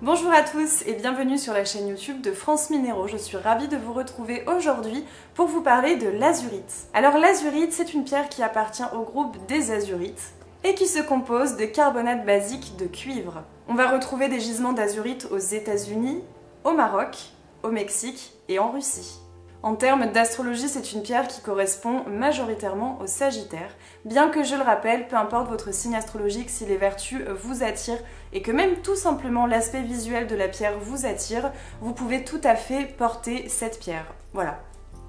Bonjour à tous et bienvenue sur la chaîne YouTube de France Minéraux. Je suis ravie de vous retrouver aujourd'hui pour vous parler de l'azurite. Alors l'azurite, c'est une pierre qui appartient au groupe des azurites et qui se compose de carbonate basique de cuivre. On va retrouver des gisements d'azurite aux États-Unis, au Maroc, au Mexique et en Russie. En termes d'astrologie, c'est une pierre qui correspond majoritairement au Sagittaire, bien que je le rappelle, peu importe votre signe astrologique, si les vertus vous attirent et que même tout simplement l'aspect visuel de la pierre vous attire, vous pouvez tout à fait porter cette pierre. Voilà,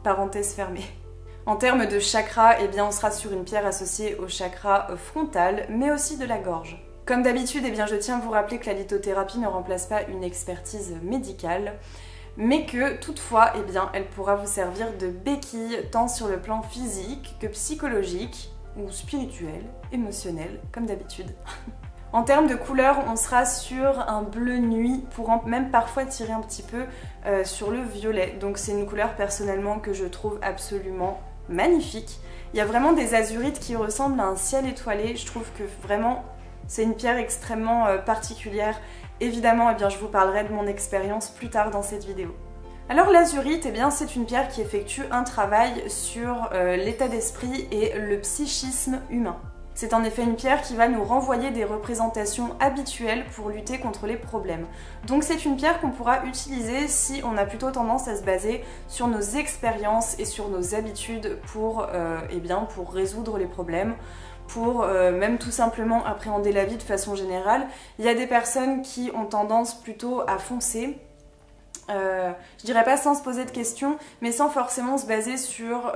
parenthèse fermée. En termes de chakra, eh bien on sera sur une pierre associée au chakra frontal, mais aussi de la gorge. Comme d'habitude, eh bien je tiens à vous rappeler que la lithothérapie ne remplace pas une expertise médicale, mais que toutefois, eh bien, elle pourra vous servir de béquille tant sur le plan physique que psychologique ou spirituel, émotionnel, comme d'habitude. En termes de couleur, on sera sur un bleu nuit, pour même parfois tirer un petit peu sur le violet. Donc c'est une couleur personnellement que je trouve absolument magnifique. Il y a vraiment des azurites qui ressemblent à un ciel étoilé. Je trouve que vraiment c'est une pierre extrêmement particulière. Évidemment, eh bien, je vous parlerai de mon expérience plus tard dans cette vidéo. Alors l'azurite, eh bien, c'est une pierre qui effectue un travail sur l'état d'esprit et le psychisme humain. C'est en effet une pierre qui va nous renvoyer des représentations habituelles pour lutter contre les problèmes. Donc c'est une pierre qu'on pourra utiliser si on a plutôt tendance à se baser sur nos expériences et sur nos habitudes pour résoudre les problèmes, pour même tout simplement appréhender la vie de façon générale. Il y a des personnes qui ont tendance plutôt à foncer, je dirais pas sans se poser de questions, mais sans forcément se baser sur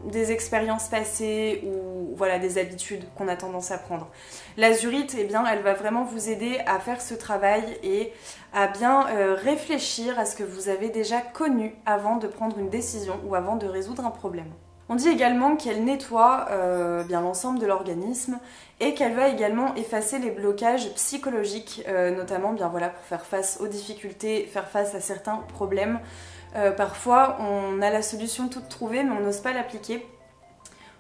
des expériences passées ou voilà, des habitudes qu'on a tendance à prendre. L'azurite, eh bien, elle va vraiment vous aider à faire ce travail et à bien réfléchir à ce que vous avez déjà connu avant de prendre une décision ou avant de résoudre un problème. On dit également qu'elle nettoie bien l'ensemble de l'organisme et qu'elle va également effacer les blocages psychologiques, notamment bien, voilà, pour faire face aux difficultés, faire face à certains problèmes. Parfois, on a la solution toute trouvée, mais on n'ose pas l'appliquer.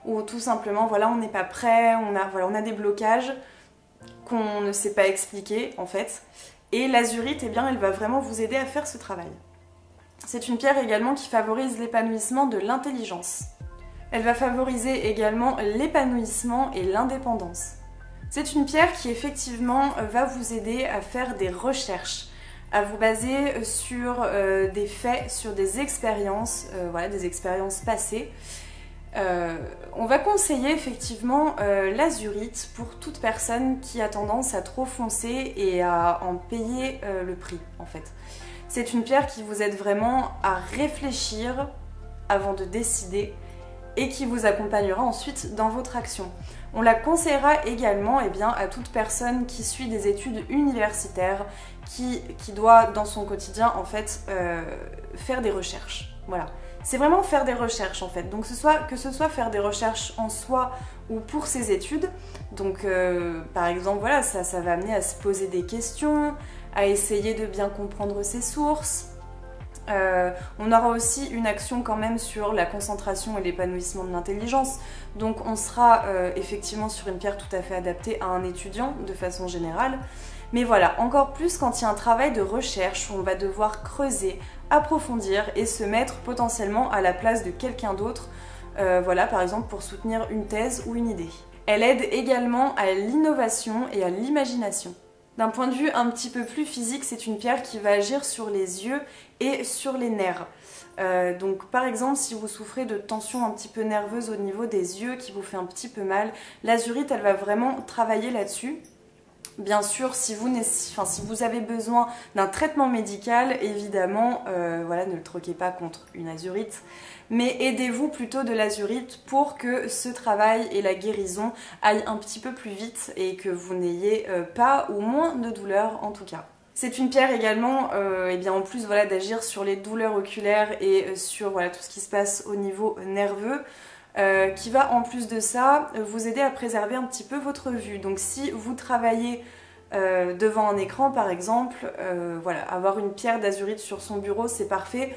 Ou tout simplement, voilà, on n'est pas prêt, on a des blocages qu'on ne sait pas expliquer, en fait. Et l'azurite, eh bien, elle va vraiment vous aider à faire ce travail. C'est une pierre également qui favorise l'épanouissement de l'intelligence. Elle va favoriser également l'épanouissement et l'indépendance. C'est une pierre qui effectivement va vous aider à faire des recherches, à vous baser sur des faits, sur des expériences, voilà, des expériences passées. On va conseiller effectivement l'azurite pour toute personne qui a tendance à trop foncer et à en payer le prix en fait. C'est une pierre qui vous aide vraiment à réfléchir avant de décider et qui vous accompagnera ensuite dans votre action. On la conseillera également eh bien, à toute personne qui suit des études universitaires, qui doit dans son quotidien en fait faire des recherches. Voilà. C'est vraiment faire des recherches en fait. Donc que ce soit faire des recherches en soi ou pour ses études. Donc par exemple voilà, ça va amener à se poser des questions, à essayer de bien comprendre ses sources. On aura aussi une action quand même sur la concentration et l'épanouissement de l'intelligence. Donc on sera effectivement sur une pierre tout à fait adaptée à un étudiant de façon générale. Mais voilà, encore plus quand il y a un travail de recherche où on va devoir creuser, approfondir et se mettre potentiellement à la place de quelqu'un d'autre, voilà, par exemple pour soutenir une thèse ou une idée. Elle aide également à l'innovation et à l'imagination. D'un point de vue un petit peu plus physique, c'est une pierre qui va agir sur les yeux et sur les nerfs. Donc par exemple, si vous souffrez de tension un petit peu nerveuse au niveau des yeux qui vous fait un petit peu mal, l'azurite, elle va vraiment travailler là-dessus. Bien sûr, si vous avez besoin d'un traitement médical, évidemment, voilà, ne le troquez pas contre une azurite, mais aidez-vous plutôt de l'azurite pour que ce travail et la guérison aillent un petit peu plus vite et que vous n'ayez pas ou moins de douleurs en tout cas. C'est une pierre également, et bien en plus voilà, d'agir sur les douleurs oculaires et sur voilà, tout ce qui se passe au niveau nerveux. Qui va en plus de ça vous aider à préserver un petit peu votre vue. Donc si vous travaillez devant un écran par exemple, voilà, avoir une pierre d'azurite sur son bureau c'est parfait,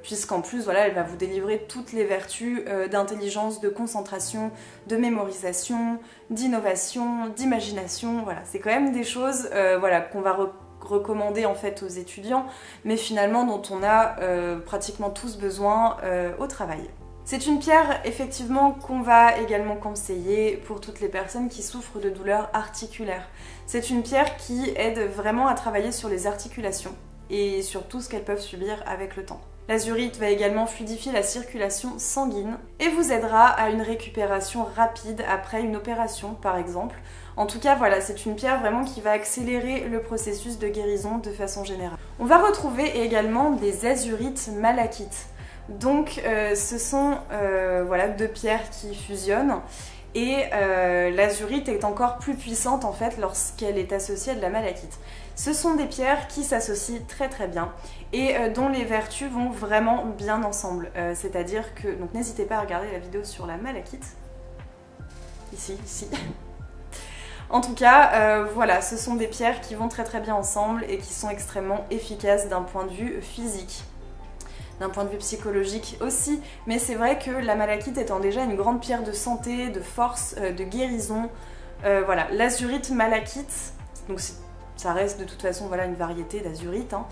puisqu'en plus voilà, elle va vous délivrer toutes les vertus d'intelligence, de concentration, de mémorisation, d'innovation, d'imagination. Voilà, c'est quand même des choses voilà, qu'on recommandée en fait aux étudiants, mais finalement dont on a pratiquement tous besoin au travail. C'est une pierre effectivement qu'on va également conseiller pour toutes les personnes qui souffrent de douleurs articulaires. C'est une pierre qui aide vraiment à travailler sur les articulations et sur tout ce qu'elles peuvent subir avec le temps. L'azurite va également fluidifier la circulation sanguine et vous aidera à une récupération rapide après une opération par exemple. En tout cas voilà, c'est une pierre vraiment qui va accélérer le processus de guérison de façon générale. On va retrouver également des azurites malachites. Donc ce sont voilà, deux pierres qui fusionnent et l'azurite est encore plus puissante en fait lorsqu'elle est associée à de la malachite. Ce sont des pierres qui s'associent très très bien et dont les vertus vont vraiment bien ensemble. C'est-à-dire que, donc n'hésitez pas à regarder la vidéo sur la malachite, ici. En tout cas, voilà, ce sont des pierres qui vont très très bien ensemble et qui sont extrêmement efficaces d'un point de vue physique. D'un point de vue psychologique aussi, mais c'est vrai que la malachite étant déjà une grande pierre de santé, de force, de guérison, voilà, l'azurite malachite, donc ça reste de toute façon voilà, une variété d'azurite, hein.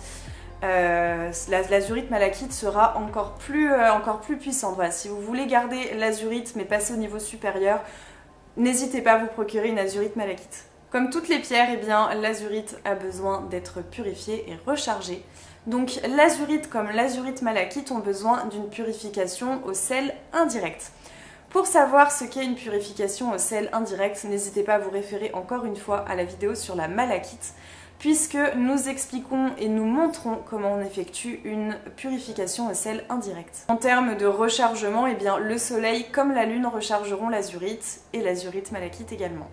L'azurite malachite sera encore plus puissante. Voilà, si vous voulez garder l'azurite mais passer au niveau supérieur, n'hésitez pas à vous procurer une azurite malachite. Comme toutes les pierres, eh bien, l'azurite a besoin d'être purifiée et rechargée. Donc l'azurite comme l'azurite malachite ont besoin d'une purification au sel indirect. Pour savoir ce qu'est une purification au sel indirect, n'hésitez pas à vous référer encore une fois à la vidéo sur la malachite, puisque nous expliquons et nous montrons comment on effectue une purification au sel indirect. En termes de rechargement, eh bien, le soleil comme la lune rechargeront l'azurite et l'azurite malachite également.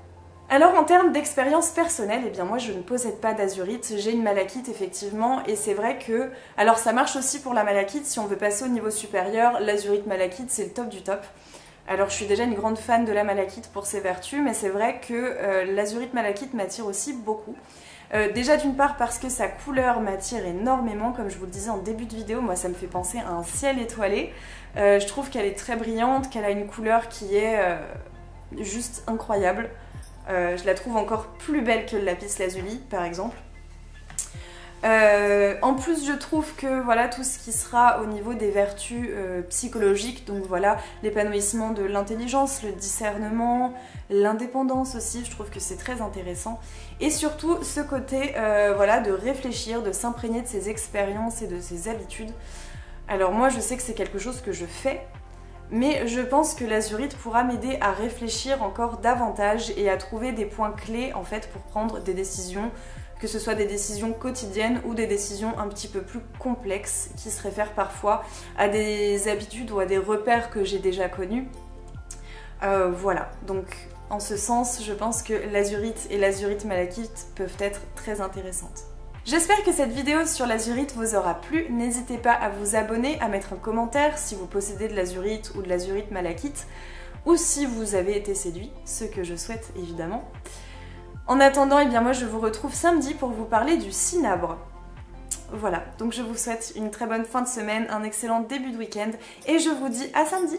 Alors en termes d'expérience personnelle, eh bien moi je ne possède pas d'azurite, j'ai une malachite effectivement et c'est vrai que, alors ça marche aussi pour la malachite, si on veut passer au niveau supérieur, l'azurite malachite c'est le top du top. Alors je suis déjà une grande fan de la malachite pour ses vertus, mais c'est vrai que l'azurite malachite m'attire aussi beaucoup. Déjà d'une part parce que sa couleur m'attire énormément, comme je vous le disais en début de vidéo, moi ça me fait penser à un ciel étoilé. Je trouve qu'elle est très brillante, qu'elle a une couleur qui est juste incroyable. Je la trouve encore plus belle que le lapis lazuli par exemple. En plus je trouve que voilà tout ce qui sera au niveau des vertus psychologiques, donc voilà l'épanouissement de l'intelligence, le discernement, l'indépendance aussi, je trouve que c'est très intéressant. Et surtout ce côté voilà, de réfléchir, de s'imprégner de ses expériences et de ses habitudes. Alors moi je sais que c'est quelque chose que je fais, mais je pense que l'azurite pourra m'aider à réfléchir encore davantage et à trouver des points clés en fait pour prendre des décisions, que ce soit des décisions quotidiennes ou des décisions un petit peu plus complexes qui se réfèrent parfois à des habitudes ou à des repères que j'ai déjà connus. Voilà, donc en ce sens, je pense que l'azurite et l'azurite malachite peuvent être très intéressantes. J'espère que cette vidéo sur l'azurite vous aura plu. N'hésitez pas à vous abonner, à mettre un commentaire si vous possédez de l'azurite ou de l'azurite malachite, ou si vous avez été séduit, ce que je souhaite évidemment. En attendant, eh bien moi je vous retrouve samedi pour vous parler du cinabre. Voilà, donc je vous souhaite une très bonne fin de semaine, un excellent début de week-end, et je vous dis à samedi.